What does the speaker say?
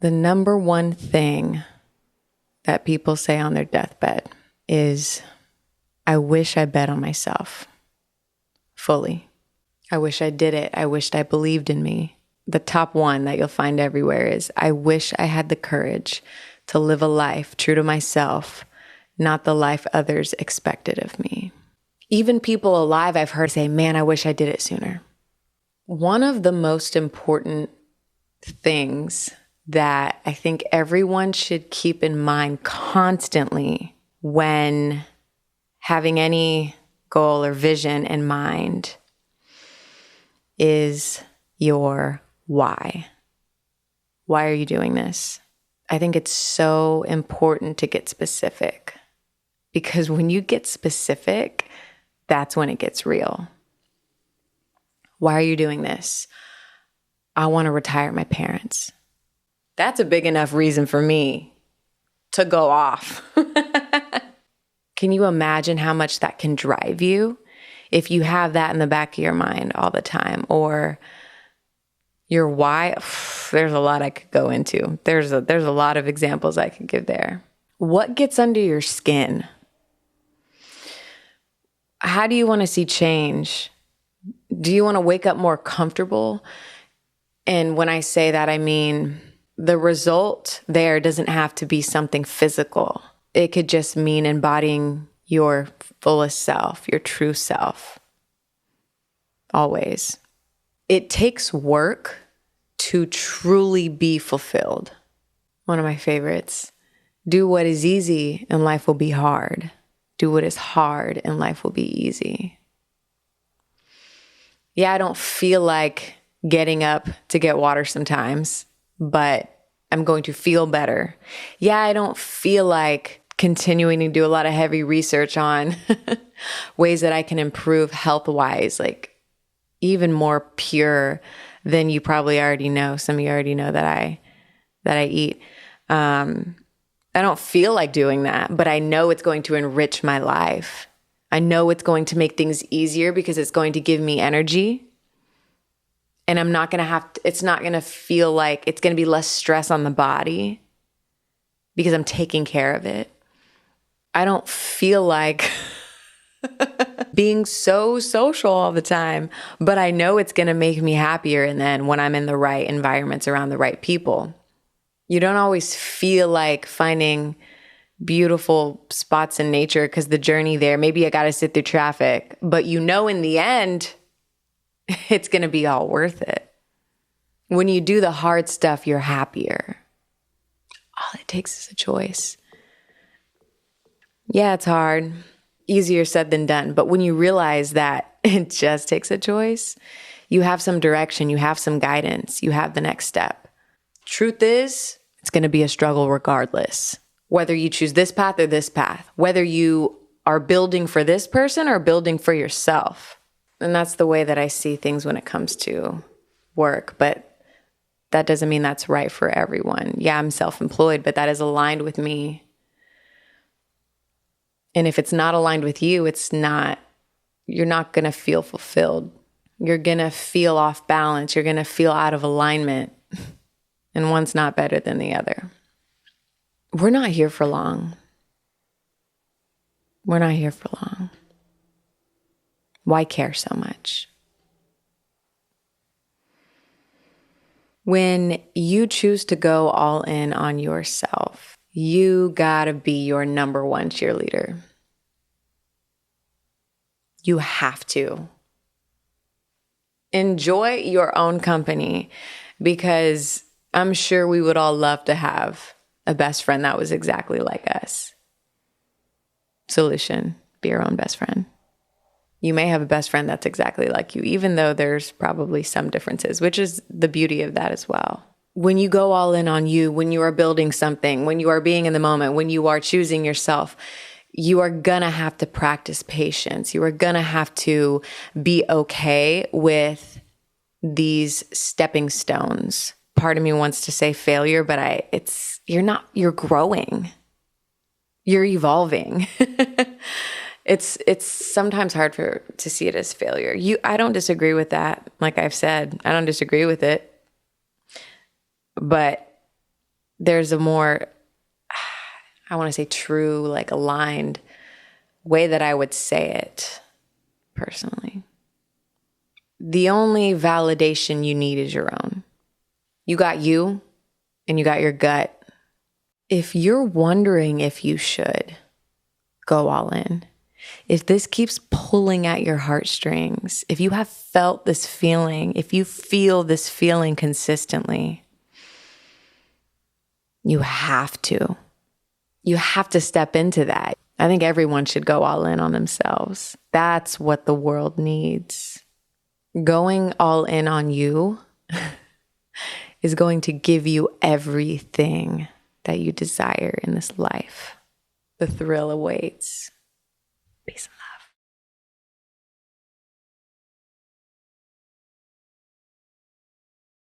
The number one thing that people say on their deathbed is, I wish I bet on myself fully. I wish I did it. I wished I believed in me. The top one that you'll find everywhere is, I wish I had the courage to live a life true to myself, not the life others expected of me. Even people alive I've heard say, man, I wish I did it sooner. One of the most important things that I think everyone should keep in mind constantly when having any goal or vision in mind is your why. Why are you doing this? I think it's so important to get specific, because when you get specific, that's when it gets real. Why are you doing this? I want to retire my parents. That's a big enough reason for me to go off. Can you imagine how much that can drive you if you have that in the back of your mind all the time? Or your why? There's a lot I could go into. There's a lot of examples I could give there. What gets under your skin? How do you want to see change? Do you want to wake up more comfortable? And when I say that, I mean the result there doesn't have to be something physical. It could just mean embodying your fullest self, your true self. Always. It takes work to truly be fulfilled. One of my favorites. Do what is easy and life will be hard. Do what is hard and life will be easy. Yeah, I don't feel like getting up to get water sometimes, but I'm going to feel better. Yeah, I don't feel like continuing to do a lot of heavy research on ways that I can improve health-wise, like even more pure than you probably already know. Some of you already know that I eat. I don't feel like doing that, but I know it's going to enrich my life. I know it's going to make things easier because it's going to give me energy. And I'm not going to have to, it's not going to feel like it's going to be less stress on the body because I'm taking care of it. I don't feel like being so social all the time, but I know it's going to make me happier. And then when I'm in the right environments around the right people, you don't always feel like finding beautiful spots in nature because the journey there, maybe I got to sit through traffic, but you know, in the end, it's going to be all worth it. When you do the hard stuff, you're happier. All it takes is a choice. Yeah, it's hard. Easier said than done. But when you realize that it just takes a choice, you have some direction, you have some guidance, you have the next step. Truth is, it's going to be a struggle regardless. Whether you choose this path or this path, whether you are building for this person or building for yourself. And that's the way that I see things when it comes to work. But that doesn't mean that's right for everyone. Yeah, I'm self-employed, but that is aligned with me. And if it's not aligned with you, you're not going to feel fulfilled. You're going to feel off balance. You're going to feel out of alignment. And one's not better than the other. We're not here for long. We're not here for long. Why care so much? When you choose to go all in on yourself, you gotta be your number one cheerleader. You have to. Enjoy your own company, because I'm sure we would all love to have a best friend that was exactly like us. Solution, be your own best friend. You may have a best friend that's exactly like you, even though there's probably some differences, which is the beauty of that as well. When you go all in on you, when you are building something, when you are being in the moment, when you are choosing yourself, you are gonna have to practice patience. You are gonna have to be okay with these stepping stones. Part of me wants to say failure, but you're growing. You're evolving. It's sometimes hard to see it as failure. I don't disagree with that. Like I've said, I don't disagree with it. But there's a more, I want to say true, like aligned way that I would say it personally. The only validation you need is your own. You got you and you got your gut. If you're wondering if you should go all in, if this keeps pulling at your heartstrings, if you have felt this feeling, if you feel this feeling consistently, you have to. You have to step into that. I think everyone should go all in on themselves. That's what the world needs. Going all in on you is going to give you everything that you desire in this life. The thrill awaits. Peace and love.